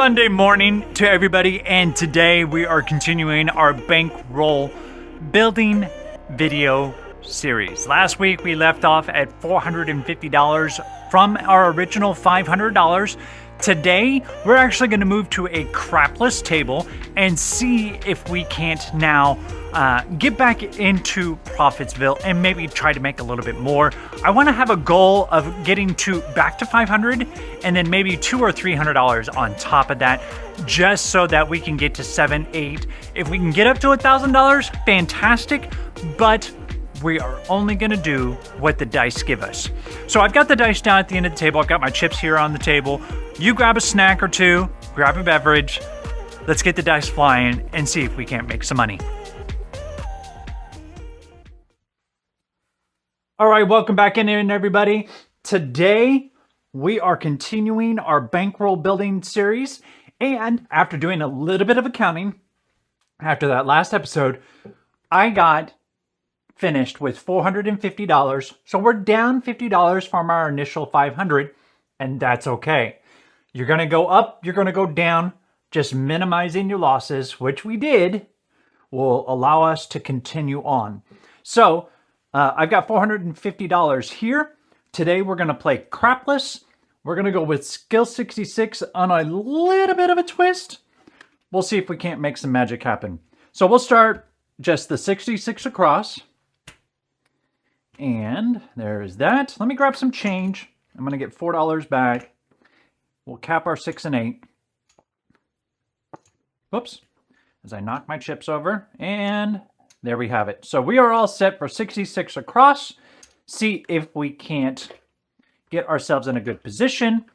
Monday morning to everybody, and today we are continuing our bankroll building video series. Last week we left off at $450 from our original $500. Today we're actually going to move to a crapless table and see if we can't now get back into Profitsville and maybe try to make a little bit more. I want to have a goal of getting to back to 500 and then maybe $200 or $300 on top of that, just so that we can get to 7, 8. If we can get up to $1,000, fantastic, but we are only going to do what the dice give us. So I've got the dice down at the end of the table. I've got my chips here on the table. You grab a snack or two, grab a beverage. Let's get the dice flying and see if we can't make some money. All right, welcome back in, everybody. Today, we are continuing our bankroll building series. And after doing a little bit of accounting, after that last episode, I got finished with $450. So we're down $50 from our initial $500, and that's okay. You're going to go up, you're going to go down. Just minimizing your losses, which we did, will allow us to continue on. So I've got $450 here. Today we're going to play crapless. We're going to go with skill 66 on a little bit of a twist. We'll see if we can't make some magic happen. So we'll start just the 66 across. And there's that. Let me grab some change. I'm going to get $4 back. We'll cap our 6 and 8. Whoops. As I knock my chips over. And there we have it. So we are all set for 66 across. See if we can't get ourselves in a good position.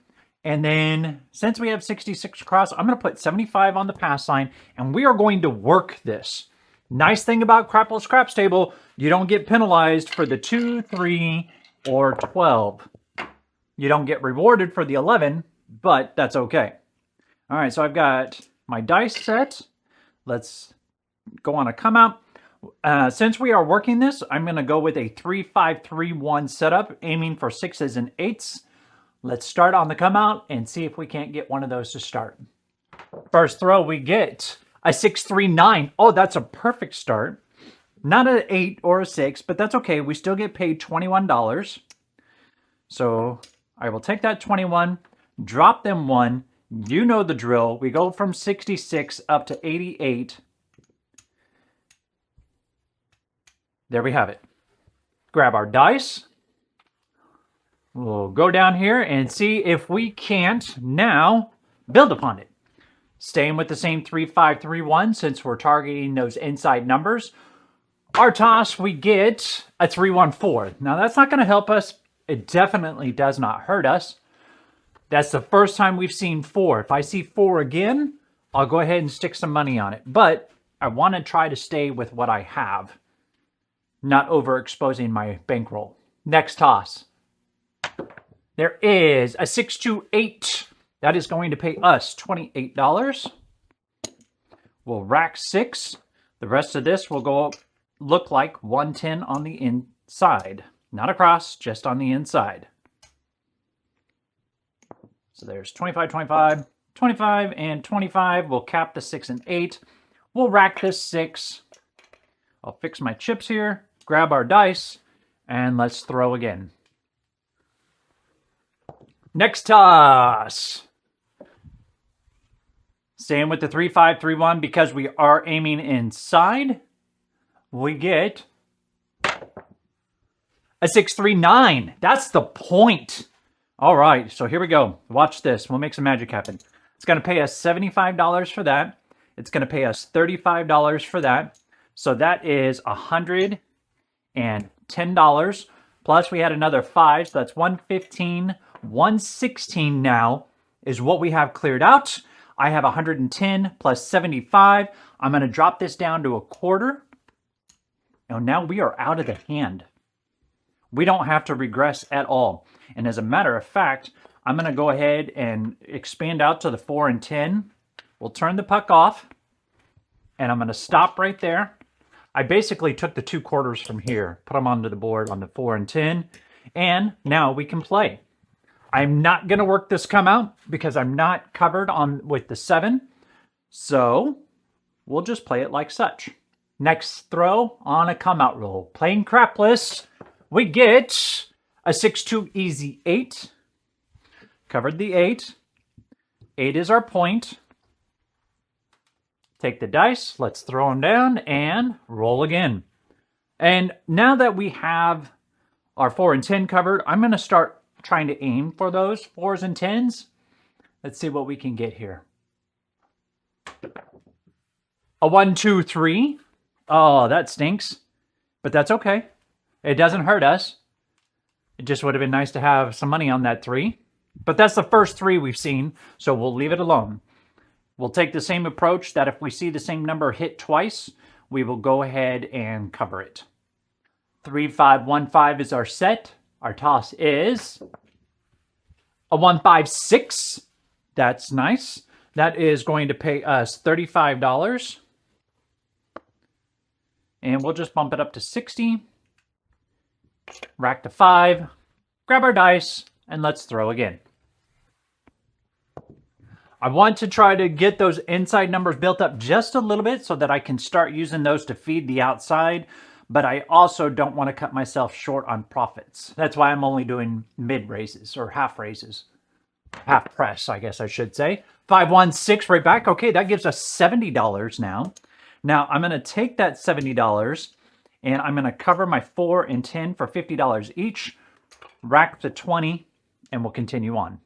And then since we have 66 across, I'm going to put 75 on the pass line. And we are going to work this. Nice thing about Crapless Craps Table, you don't get penalized for the 2, 3, or 12. You don't get rewarded for the 11, but that's okay. All right, so I've got my dice set. Let's go on a come out. Since we are working this, I'm going to go with a 3-5-3-1 setup, aiming for 6s and 8s. Let's start on the come out and see if we can't get one of those to start. First throw, we get a 6-3-9. Oh, that's a perfect start. Not an 8 or a 6, but that's okay. We still get paid $21. So I will take that 21, drop them 1. You know the drill. We go from 66 up to 88. There we have it. Grab our dice. We'll go down here and see if we can't now build upon it. Staying with the same 3-5-3-1 since we're targeting those inside numbers. Our toss, we get a 3-1-4. Now that's not going to help us. It definitely does not hurt us. That's the first time we've seen 4. If I see 4 again, I'll go ahead and stick some money on it. But I want to try to stay with what I have, not overexposing my bankroll. Next toss. There is a 6-2-8. That is going to pay us $28. We'll rack 6. The rest of this will go up, look like 110 on the inside. Not across, just on the inside. So there's 25, 25, 25, and 25. We'll cap the 6 and 8. We'll rack this 6. I'll fix my chips here, grab our dice, and let's throw again. Next toss. Staying with the 3-5-3-1 because we are aiming inside. We get a 6-3-9. That's the point. All right, so here we go. Watch this. We'll make some magic happen. It's going to pay us $75 for that. It's going to pay us $35 for that. So that is $110. Plus we had another 5, so that's $115. $116 now is what we have cleared out. I have 110 plus 75. I'm going to drop this down to a quarter. And now we are out of the hand. We don't have to regress at all. And as a matter of fact, I'm going to go ahead and expand out to the 4 and 10. We'll turn the puck off. And I'm going to stop right there. I basically took the 2 quarters from here, put them onto the board on the 4 and 10. And now we can play. I'm not going to work this come out because I'm not covered on with the 7. So we'll just play it like such. Next throw on a come out roll. Playing crapless, we get a 6-2 easy 8. Covered the 8. 8 is our point. Take the dice, let's throw them down and roll again. And now that we have our 4 and 10 covered, I'm going to start trying to aim for those 4s and 10s. Let's see what we can get here. A 1, 2, 3. Oh, that stinks. But that's okay. It doesn't hurt us. It just would have been nice to have some money on that 3. But that's the first 3 we've seen, so we'll leave it alone. We'll take the same approach that if we see the same number hit twice, we will go ahead and cover it. 3, 5, 1, 5 is our set. Our toss is a 1, 5, 6. That's nice. That is going to pay us $35. And we'll just bump it up to 60. Rack to 5. Grab our dice, and let's throw again. I want to try to get those inside numbers built up just a little bit so that I can start using those to feed the outside, but I also don't want to cut myself short on profits. That's why I'm only doing mid raises or half raises. Half press, I guess I should say. 5, 1, 6 right back. Okay, that gives us $70 now. Now I'm going to take that $70 and I'm going to cover my 4 and 10 for $50 each. Rack to 20 and we'll continue on.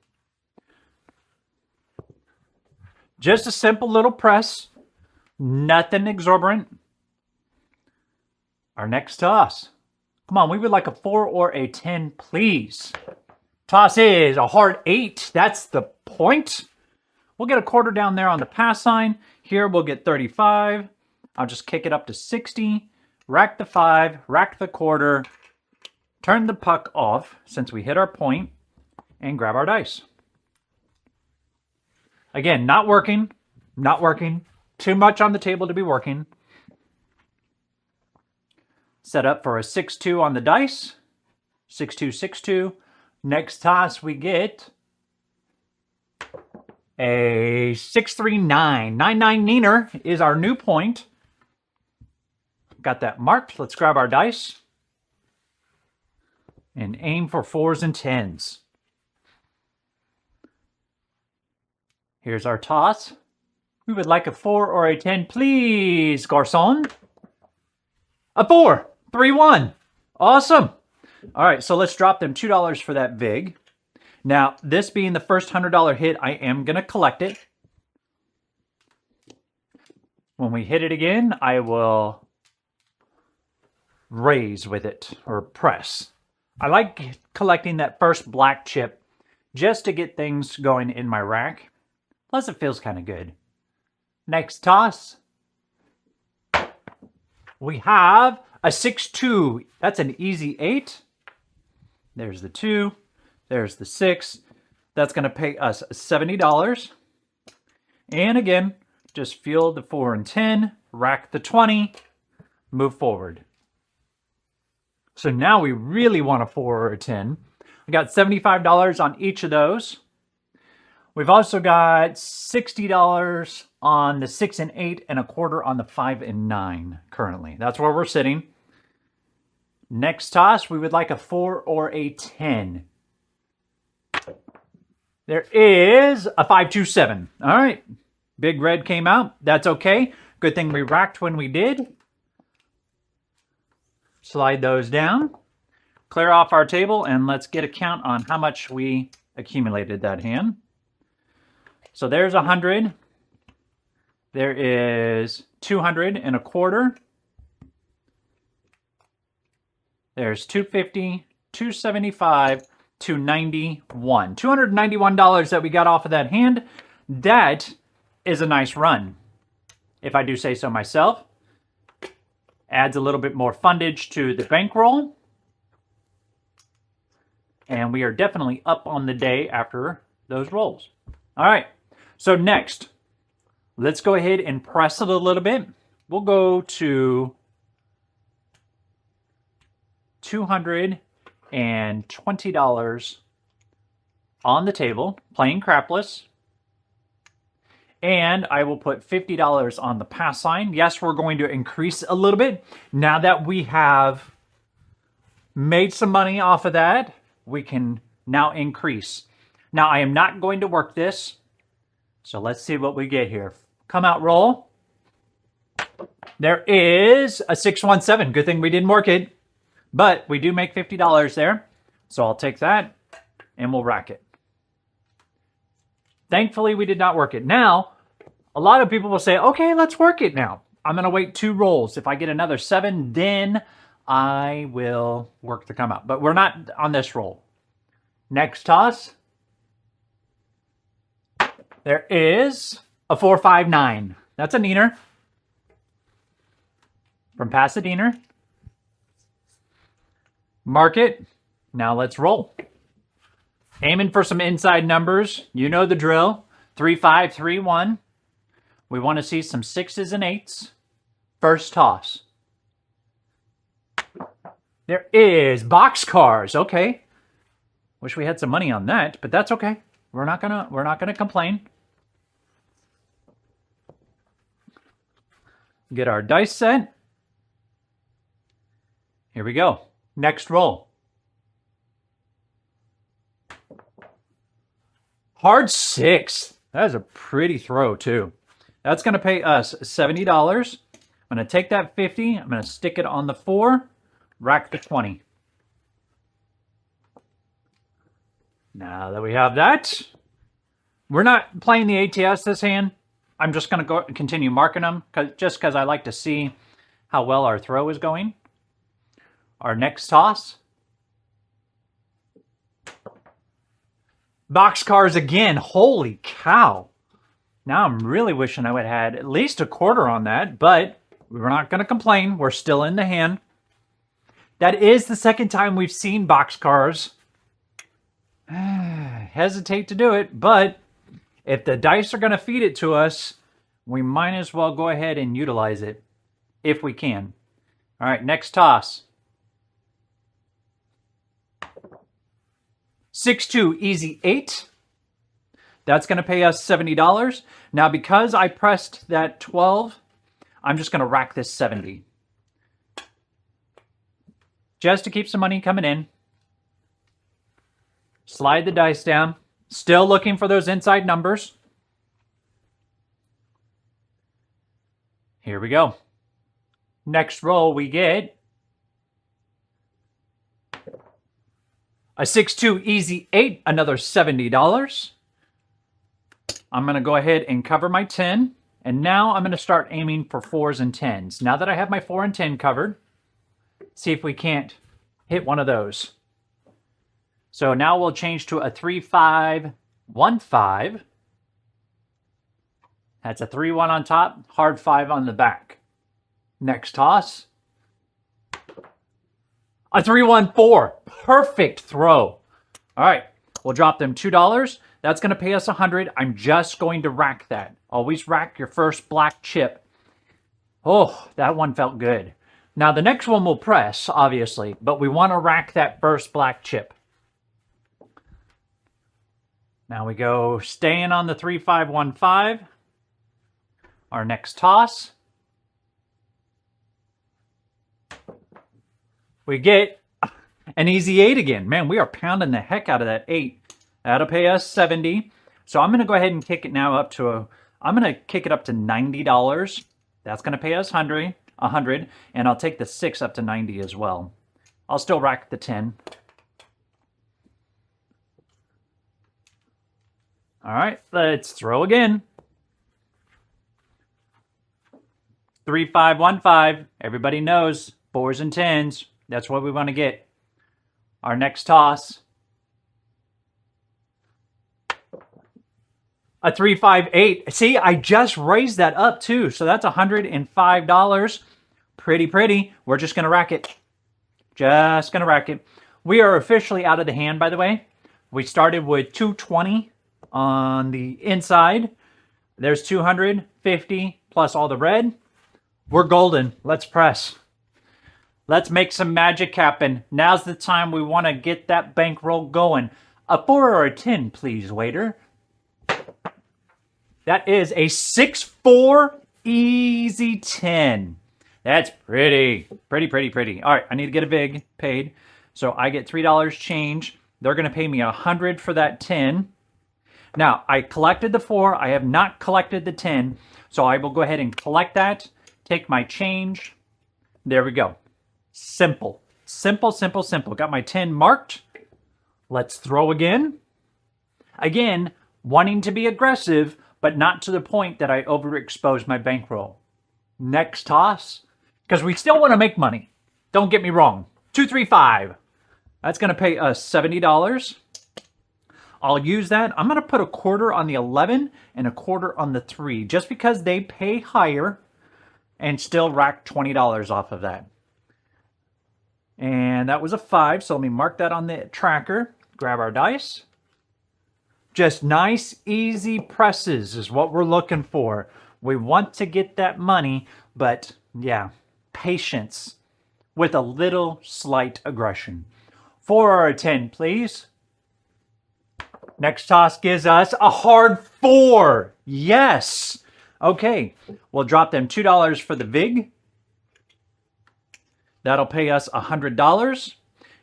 Just a simple little press. Nothing exorbitant. Our next toss. Come on, we would like a 4 or a 10, please. Toss is a hard 8. That's the point. We'll get a quarter down there on the pass sign. Here we'll get 35. I'll just kick it up to 60. Rack the 5. Rack the quarter. Turn the puck off since we hit our point. And grab our dice. Again, not working. Not working. Too much on the table to be working. Set up for a 6-2 on the dice. 6-2, 6-2. Next toss we get a 6-3, 9. 9-9 Neener is our new point. Got that marked. Let's grab our dice. And aim for 4s and 10s. Here's our toss. We would like a 4 or a 10, please, Garcon. A 4. 3-1. Awesome. All right, so let's drop them $2 for that VIG. Now, this being the first $100 hit, I am going to collect it. When we hit it again, I will raise with it, or press. I like collecting that first black chip just to get things going in my rack. Plus, it feels kind of good. Next toss. We have a 6-2. That's an easy 8. There's the 2. There's the 6. That's going to pay us $70. And again, just field the 4 and 10. Rack the 20. Move forward. So now we really want a 4 or a 10. I got $75 on each of those. We've also got $60 on the 6 and 8 and a quarter on the 5 and 9 currently. That's where we're sitting. Next toss, we would like a 4 or a 10. There is a 5-2-7. All right. Big red came out. That's okay. Good thing we racked when we did. Slide those down. Clear off our table and let's get a count on how much we accumulated that hand. So there's 100. There is 200 and a quarter. There's 250, 275, 291. $291 that we got off of that hand. That is a nice run, if I do say so myself. Adds a little bit more fundage to the bankroll. And we are definitely up on the day after those rolls. All right. So next, let's go ahead and press it a little bit. We'll go to $220 on the table, playing crapless. And I will put $50 on the pass sign. Yes, we're going to increase a little bit. Now that we have made some money off of that, we can now increase. Now, I am not going to work this. So let's see what we get here. Come out roll. There is a 617. Good thing we didn't work it. But we do make $50 there. So I'll take that and we'll rack it. Thankfully, we did not work it. Now, a lot of people will say, okay, let's work it now. I'm going to wait 2 rolls. If I get another 7, then I will work the come out. But we're not on this roll. Next toss. There is a 459. That's a neener from Pasadena. Mark it. Now let's roll. Aiming for some inside numbers. You know the drill. 3, 5, 3, 1. We want to see some 6s and 8s. First toss. There is boxcars. Okay. Wish we had some money on that, but that's okay. We're not gonna complain. Get our dice set. Here we go. Next roll. Hard 6. That is a pretty throw too. That's going to pay us $70. I'm going to take that 50. I'm going to stick it on the 4. Rack the 20. Now that we have that, we're not playing the ATS this hand. I'm just going to go continue marking them just because I like to see how well our throw is going. Our next toss. Boxcars again. Holy cow. Now I'm really wishing I would have had at least a quarter on that, but we're not going to complain. We're still in the hand. That is the second time we've seen boxcars. Hesitate to do it, but if the dice are going to feed it to us, we might as well go ahead and utilize it if we can. All right, next toss. 6-2, easy 8. That's going to pay us $70. Now, because I pressed that 12, I'm just going to rack this 70. Just to keep some money coming in. Slide the dice down. Still looking for those inside numbers. Here we go. Next roll we get a 6-2 easy 8, another $70. I'm going to go ahead and cover my 10. And now I'm going to start aiming for 4s and 10s. Now that I have my 4 and 10 covered, see if we can't hit one of those. So now we'll change to a 3-5-1-5. That's a 3-1 on top, hard 5 on the back. Next toss. A 3-1-4. Perfect throw. All right, we'll drop them $2. That's going to pay us $100. I'm just going to rack that. Always rack your first black chip. Oh, that one felt good. Now the next one will press, obviously, but we want to rack that first black chip. Now we go staying on the 3-5-1-5. Our next toss. We get an easy 8 again. Man, we are pounding the heck out of that 8. That'll pay us $70. So I'm going to go ahead and kick it now up to I'm going to kick it up to $90. That's going to pay us $100, and I'll take the 6 up to $90 as well. I'll still rack the 10. All right, let's throw again. 3-5-1-5. Everybody knows 4s and 10s. That's what we want to get. Our next toss. A 3-5-8. See, I just raised that up too. So that's $105. Pretty. We're just going to rack it. Just going to rack it. We are officially out of the hand, by the way. We started with 220 on the inside. There's 250 plus all the red. We're golden. Let's press. Let's make some magic happen. Now's the time we want to get that bankroll going. A 4 or a 10, please, waiter. That is a 6-4 easy 10. That's pretty. Pretty. All right, I need to get a VIG paid. So I get $3 change. They're going to pay me 100 for that 10. Now, I collected the 4. I have not collected the 10. So I will go ahead and collect that. Take my change. There we go. Simple. Simple. Got my 10 marked. Let's throw again. Again, wanting to be aggressive, but not to the point that I overexpose my bankroll. Next toss, because we still want to make money. Don't get me wrong. 2, 3, 5. That's going to pay us $70. I'll use that. I'm going to put a quarter on the 11 and a quarter on the 3, just because they pay higher, and still rack $20 off of that. And that was a 5, so let me mark that on the tracker. Grab our dice. Just nice, easy presses is what we're looking for. We want to get that money, but yeah, patience with a little slight aggression. 4 or a 10, please. Next toss gives us a hard 4. Yes. Okay, we'll drop them $2 for the VIG. That'll pay us $100.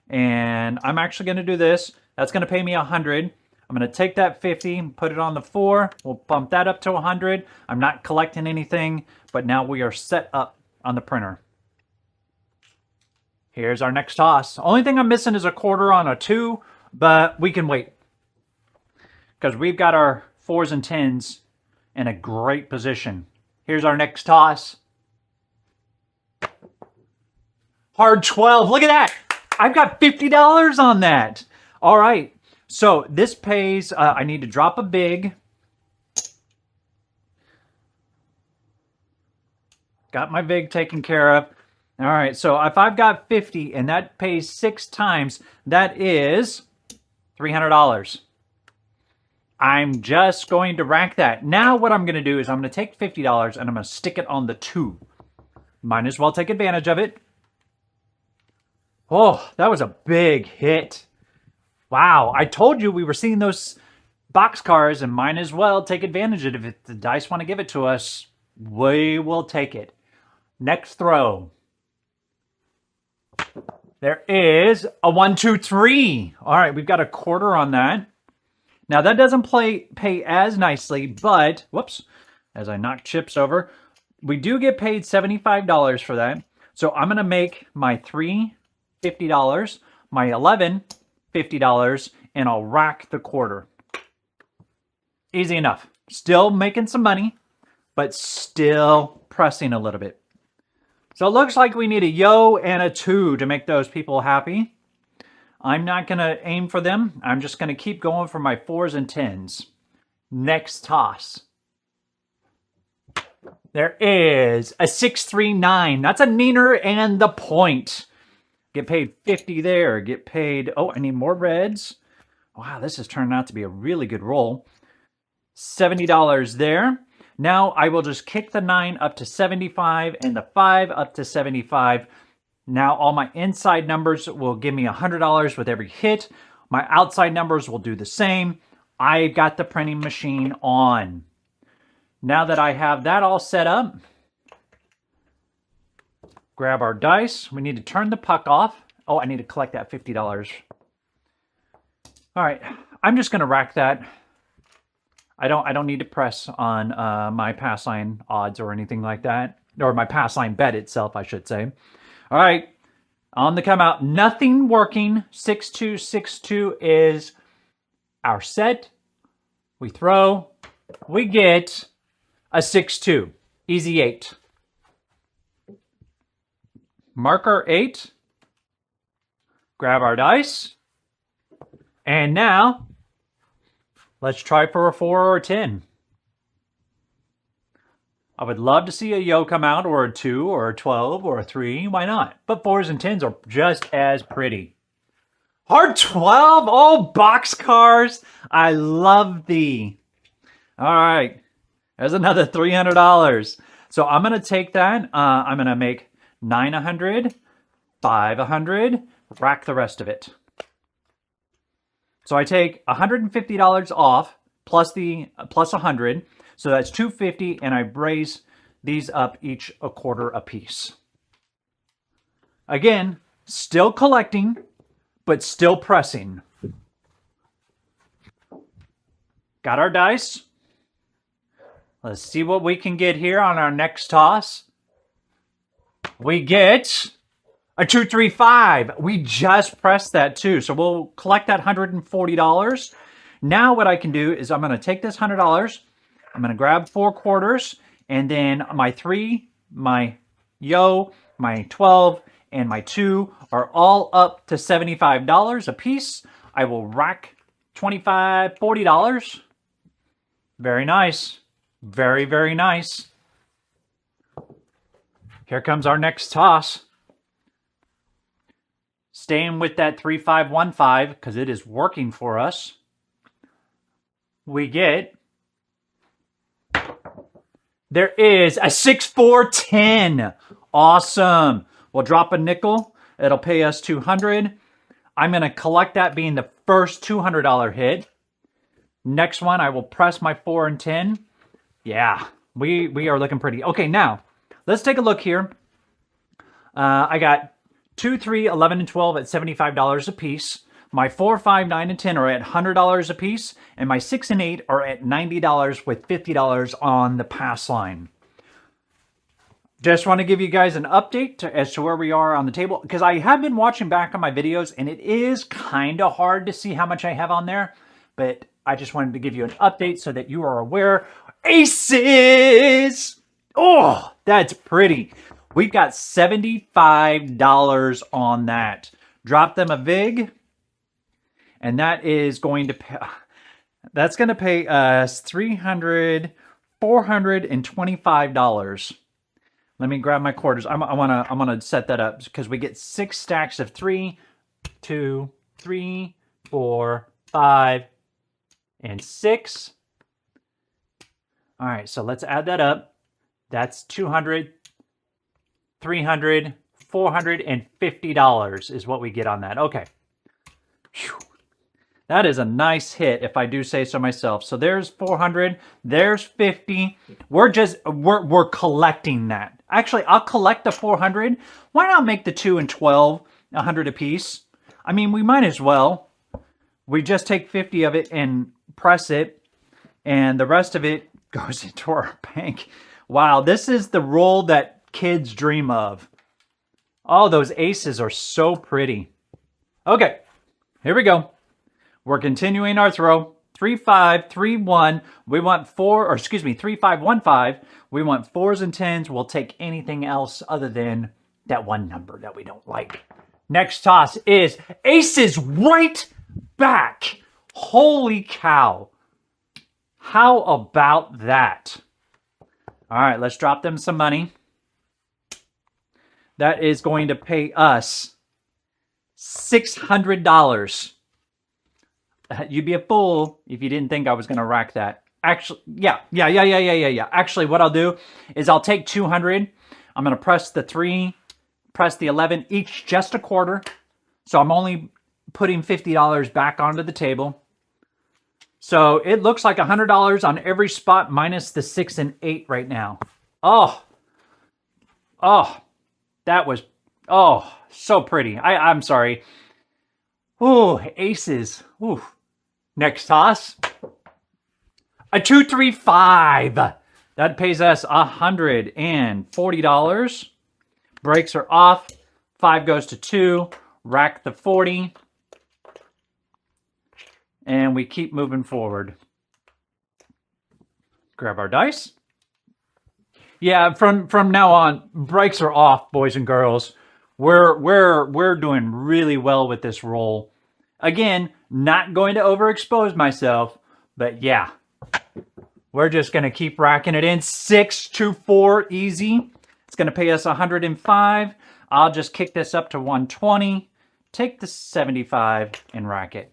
And I'm actually going to do this. That's going to pay me $100. I'm going to take that 50 and put it on the 4. We'll bump that up to 100. I'm not collecting anything, but now we are set up on the printer. Here's our next toss. Only thing I'm missing is a quarter on a 2, but we can wait, because we've got our 4s and 10s in a great position. Here's our next toss. Hard 12. Look at that. I've got $50 on that. All right. So this pays, I need to drop a big. Got my VIG taken care of. All right. So if I've got 50 and that pays 6 times, that is $300. I'm just going to rack that. Now what I'm going to do is I'm going to take $50 and I'm going to stick it on the 2. Might as well take advantage of it. Oh, that was a big hit. Wow, I told you we were seeing those boxcars, and might as well take advantage of it. If the dice want to give it to us, we will take it. Next throw. There is a 1, 2, 3. All right, we've got a quarter on that. Now, that doesn't pay as nicely, but, whoops, as I knock chips over, we do get paid $75 for that. So I'm going to make my 3 $50, my 11 $50, and I'll rack the quarter. Easy enough. Still making some money, but still pressing a little bit. So it looks like we need a yo and a 2 to make those people happy. I'm not going to aim for them. I'm just going to keep going for my 4s and 10s. Next toss. There is a 6, 3, 9. That's a neener and the point. Get paid 50 there. Get paid... Oh, I need more reds. Wow, this has turned out to be a really good roll. $70 there. Now I will just kick the 9 up to 75 and the 5 up to 75. Now all my inside numbers will give me $100 with every hit. My outside numbers will do the same. I got the printing machine on. Now that I have that all set up, grab our dice. We need to turn the puck off. Oh, I need to collect that $50. All right, I'm just going to rack that. I don't need to press on my pass line odds or anything like that, or my pass line bet itself, I should say. All right, on the come out, nothing working. 6, 2, 6, 2 is our set. We throw. We get a 6, 2. Easy 8. Mark our 8. Grab our dice. And now, let's try for a 4 or a 10. I would love to see a yo come out, or a 2, or a 12, or a 3. Why not? But 4s and 10s are just as pretty. Hard 12! Oh, boxcars! I love thee. All right. There's another $300. So I'm going to take that. I'm going to make 9 100, 5 100, rack the rest of it. So I take $150 off plus plus 100. So that's $250, and I raise these up each a quarter a piece. Again, still collecting, but still pressing. Got our dice. Let's see what we can get here on our next toss. We get a 235. We just pressed that too. So we'll collect that $140. Now what I can do is I'm going to take this $100. I'm going to grab 4 quarters, and then my 3, my yo, my 12, and my 2 are all up to $75 a piece. I will rack $25, $40. Very nice. Very, very nice. Here comes our next toss. Staying with that 3515 because it is working for us. We get... There is a 6410. Awesome. We'll drop a nickel. It'll pay us $200. I'm going to collect that being the first $200 hit. Next one, I will press my 4 and 10. Yeah, we are looking pretty. Okay, now, let's take a look here. I got 2, 3, 11, and 12 at $75 a piece. My 4, 5, 9, and 10 are at $100 a piece. And my 6 and 8 are at $90 with $50 on the pass line. Just want to give you guys an update as to where we are on the table. Because I have been watching back on my videos, and it is kind of hard to see how much I have on there. But I just wanted to give you an update so that you are aware. Aces! Oh, that's pretty. We've got $75 on that. Drop them a VIG. And that is going to pay, that's going to pay us $425. Let me grab my quarters. I want to set that up because we get 6 stacks of 3, 2, 3, 4, 5, and 6. All right, so let's add that up. That's $200, $300, $450 is what we get on that. Okay. Whew. That is a nice hit, if I do say so myself. So there's 400, there's 50. We're collecting that. Actually, I'll collect the 400. Why not make the 2 and 12 100 apiece? I mean, we might as well. We just take 50 of it and press it, and the rest of it goes into our bank. Wow, this is the roll that kids dream of. Oh, those aces are so pretty. Okay, here we go. We're continuing our throw. 3, 5, 3, 1. We want 4, or excuse me, 3, 5, 1, 5. We want 4s and 10s. We'll take anything else other than that one number that we don't like. Next toss is aces right back. Holy cow. How about that? All right, let's drop them some money. That is going to pay us $600. You'd be a fool if you didn't think I was going to rack that. Actually, yeah. Actually, what I'll do is I'll take 200. I'm going to press the 3, press the 11, each just a quarter. So I'm only putting $50 back onto the table. So it looks like $100 on every spot minus the 6 and 8 right now. Oh, that was, so pretty. I'm sorry. Ooh, aces. Ooh. Next toss. A 235. That pays us $140. Breaks are off. 5 goes to 2. Rack the 40. And we keep moving forward. Grab our dice. Yeah, from now on, breaks are off, boys and girls. We're doing really well with this roll. Again, not going to overexpose myself, but yeah. We're just going to keep racking it in. 6, 2, 4, easy. It's going to pay us $105. I'll just kick this up to $120. Take the $75 and rack it.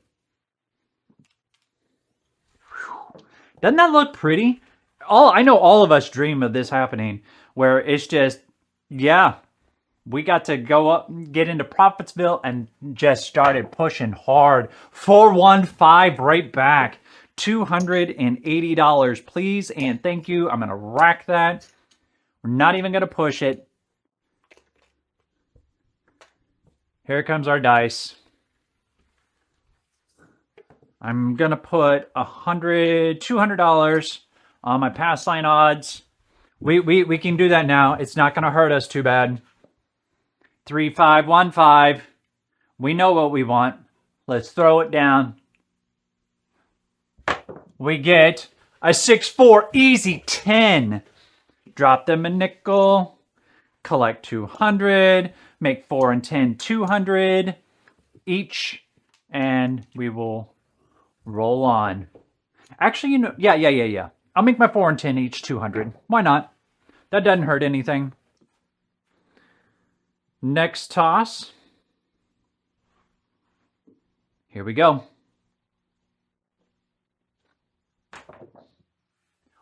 Whew. Doesn't that look pretty? I know all of us dream of this happening, where it's just, yeah. We got to go up, get into Profitsville, and just started pushing hard. 415 right back. $280, please, and thank you. I'm going to rack that. We're not even going to push it. Here comes our dice. I'm going to put $200 on my pass line odds. We can do that now. It's not going to hurt us too bad. 3515. We know what we want. Let's throw it down. We get a 6-4 easy 10. Drop them a nickel. Collect 200. Make 4 and 10 200 each, and we will roll on. Actually, you know, yeah. I'll make my 4 and 10 each 200. Why not? That doesn't hurt anything. Next toss. Here we go.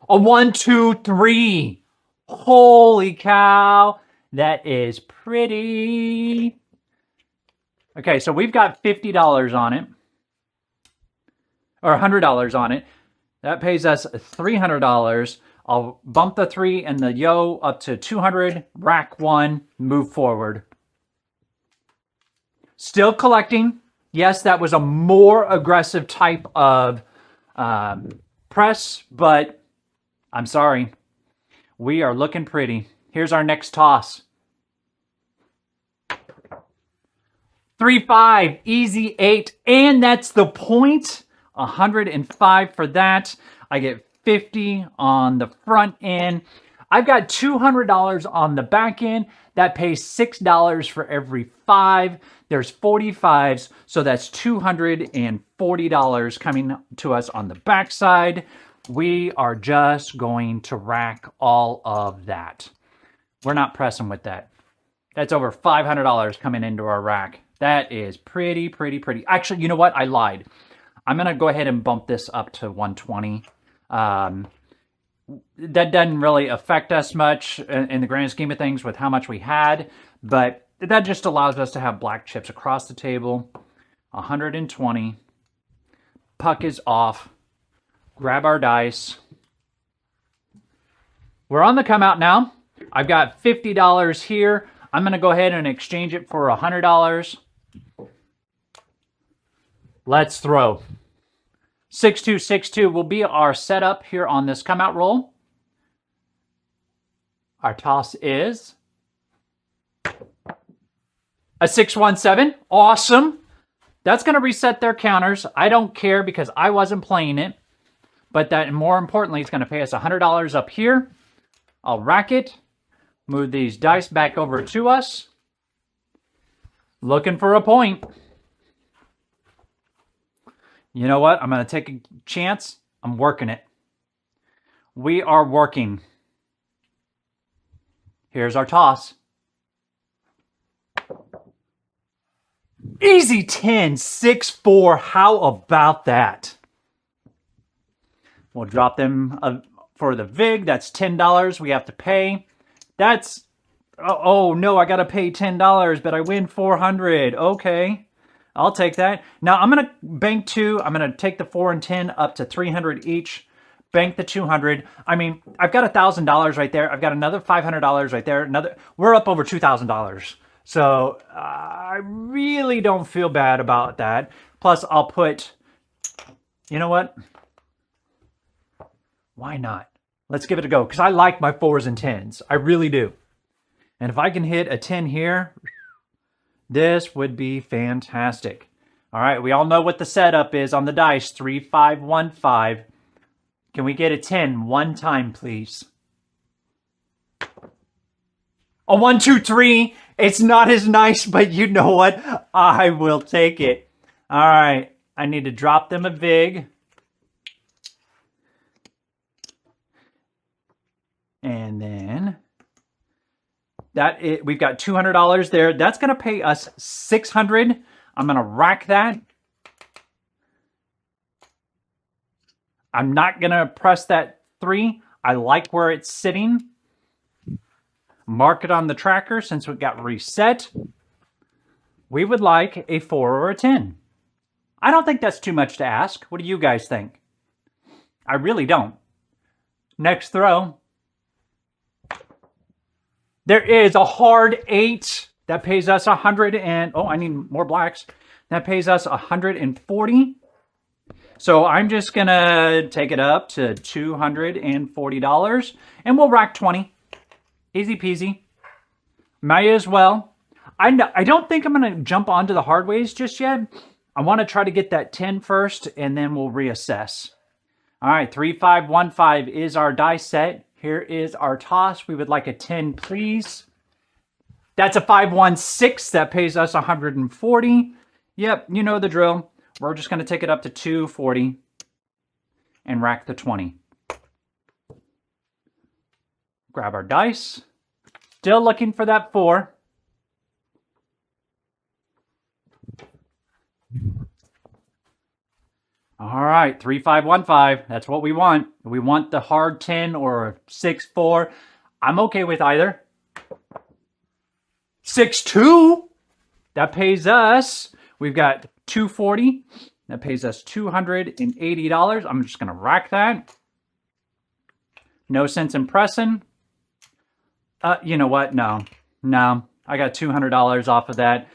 A 1, 2, 3. Holy cow. That is pretty. Okay, so we've got $50 on it. Or $100 on it. That pays us $300. I'll bump the 3 and the yo up to 200. Rack 1. Move forward. Still collecting. Yes, that was a more aggressive type of press, but I'm sorry. We are looking pretty. Here's our next toss. 3-5, easy 8, and that's the point. 105 for that. I get 50 on the front end. I've got $200 on the back end. That pays $6 for every 5. There's 45s, so that's $240 coming to us on the back side. We are just going to rack all of that. We're not pressing with that. That's over $500 coming into our rack. That is pretty. Actually, you know what? I lied. I'm going to go ahead and bump this up to 120. That doesn't really affect us much in the grand scheme of things with how much we had, but that just allows us to have black chips across the table. 120. Puck is off. Grab our dice. We're on the come out now. I've got $50 here. I'm going to go ahead and exchange it for $100. Let's throw. 6262 will be our setup here on this come out roll. Our toss is a 617. Awesome. That's going to reset their counters. I don't care because I wasn't playing it. But that, more importantly, it's going to pay us $100 up here. I'll rack it. Move these dice back over to us. Looking for a point. You know what? I'm going to take a chance. I'm working it. We are working. Here's our toss. Easy 10, 6-4. How about that? We'll drop them for the VIG. That's $10 we have to pay. That's, oh no, I got to pay $10, but I win $400. Okay, I'll take that. Now I'm going to bank 2. I'm going to take the 4 and 10 up to $300 each. Bank the $200. I mean, I've got $1,000 right there. I've got another $500 right there. We're up over $2,000. So I really don't feel bad about that. Plus I'll put, you know what? Why not? Let's give it a go, because I like my 4s and 10s. I really do. And if I can hit a 10 here, this would be fantastic. All right, we all know what the setup is on the dice. 3, 5, 1, 5. Can we get a 10 one time, please? A 1, 2, 3. It's not as nice, but you know what? I will take it. All right, I need to drop them a VIG. And then we've got $200 there. That's going to pay us $600. I'm going to rack that. I'm not going to press that 3. I like where it's sitting. I'm mark it on the tracker since we got reset. We would like a 4 or a 10. I don't think that's too much to ask. What do you guys think? I really don't. Next throw. There is a hard 8 that pays us 100 and... Oh, I need more blacks. That pays us 140. So I'm just going to take it up to $240 and we'll rack 20. Easy peasy. Might as well. I don't think I'm going to jump onto the hard ways just yet. I want to try to get that 10 first and then we'll reassess. All right, 3515 is our die set. Here is our toss. We would like a 10, please. That's a 516 that pays us 140. Yep, you know the drill. We're just going to take it up to 240 and rack the 20. Grab our dice. Still looking for that 4. All right, 3515. That's what we want. We want the hard 10 or 6-4. I'm okay with either. 6-2. That pays us. We've got 240. That pays us $280. I'm just going to rack that. No sense in pressing. You know what? No. I got $200 off of that.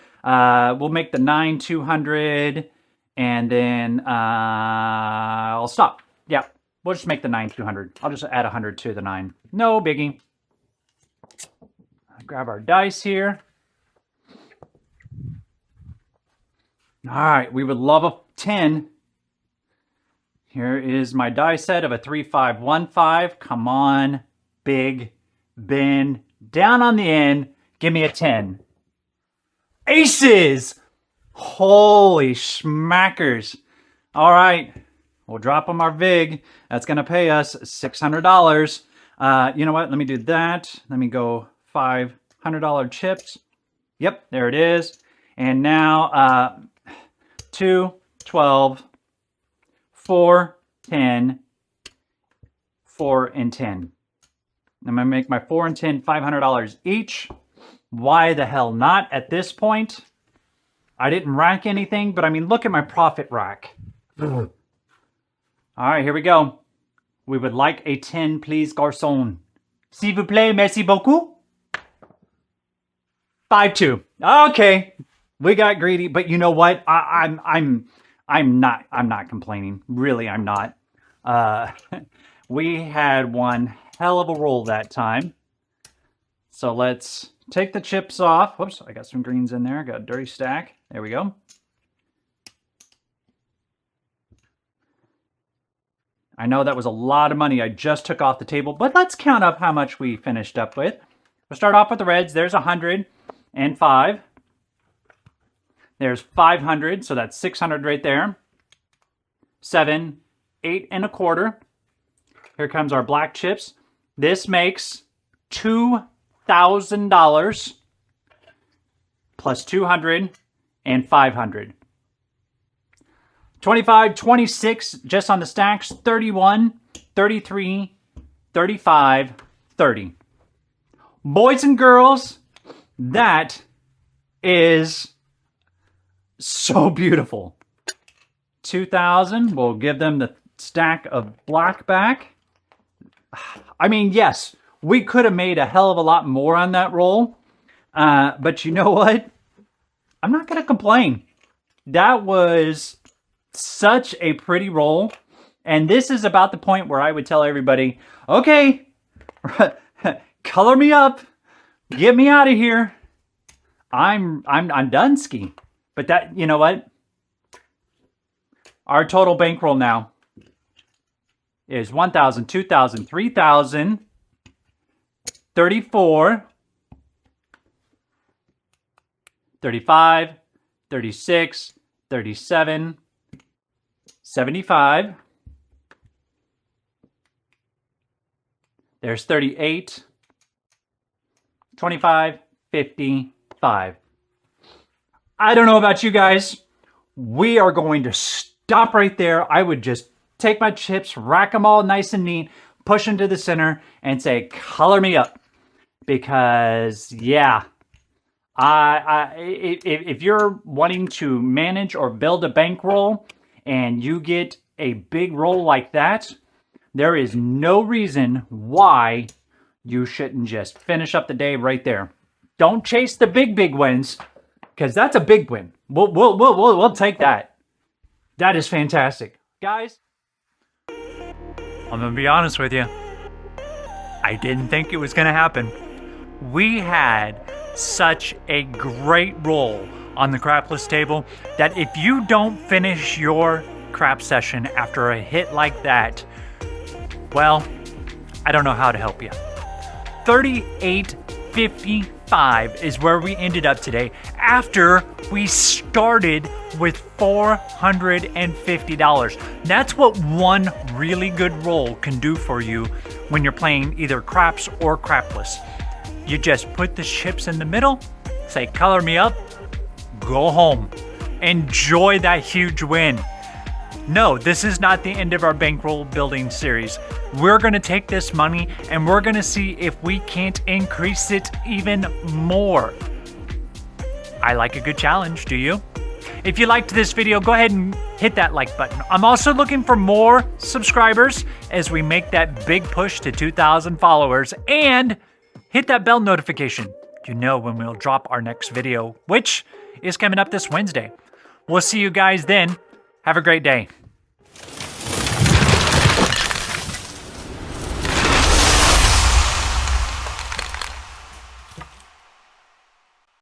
We'll make the 9 200, and then I'll stop. Yeah, we'll just make the 9 200. I'll just add 100 to the 9. No biggie. Grab our dice here. All right, we would love a 10. Here is my die set of a 3515. Come on, big bend down on the end. Give me a 10. Aces! Holy schmackers. All right, we'll drop them our VIG. That's going to pay us $600. You know what? Let me do that. Let me go $500 chips. Yep, there it is. And now 2, 12, 4, 10, 4, and 10. I'm going to make my 4 and 10 $500 each. Why the hell not at this point? I didn't rack anything, but I mean, look at my profit rack. All right, here we go. We would like a 10, please, garçon. S'il vous plaît, merci beaucoup. 5-2. Okay, we got greedy, but you know what? I'm not complaining. Really, I'm not. We had one hell of a roll that time. So let's take the chips off. Whoops, I got some greens in there. Got a dirty stack. There we go. I know that was a lot of money I just took off the table, but let's count up how much we finished up with. We'll start off with the reds. There's 105. There's 500, so that's 600 right there. 7, 8 1/4. Here comes our black chips. This makes $2,000 plus 200 and 500. 25, 26 just on the stacks. 31, 33, 35, 30. Boys and girls, that is so beautiful. 2,000. We'll give them the stack of black back. I mean, yes, we could have made a hell of a lot more on that roll. But you know what? I'm not going to complain. That was such a pretty roll. And this is about the point where I would tell everybody, okay, color me up. Get me out of here. I'm done ski. But that, you know what? Our total bankroll now is 1,000, 2,000, 3,000, 34, 35, 36, 37, 75. There's 38, 25, 55. I don't know about you guys. We are going to stop right there. I would just take my chips, rack them all nice and neat, push them to the center, and say, color me up. because, yeah, if you're wanting to manage or build a bankroll and you get a big roll like that, there is no reason why you shouldn't just finish up the day right there. Don't chase the big wins, because that's a big win. We'll take that. That is fantastic. Guys, I'm going to be honest with you. I didn't think it was going to happen. We had such a great roll on the crapless table that if you don't finish your crap session after a hit like that, well, I don't know how to help you. 38.55 is where we ended up today after we started with $450. That's what one really good roll can do for you when you're playing either craps or crapless. You just put the chips in the middle, say color me up, go home. Enjoy that huge win. No, this is not the end of our bankroll building series. We're going to take this money and we're going to see if we can't increase it even more. I like a good challenge, do you? If you liked this video, go ahead and hit that like button. I'm also looking for more subscribers as we make that big push to 2,000 followers, and hit that bell notification. You know when we'll drop our next video, which is coming up this Wednesday. We'll see you guys then. Have a great day.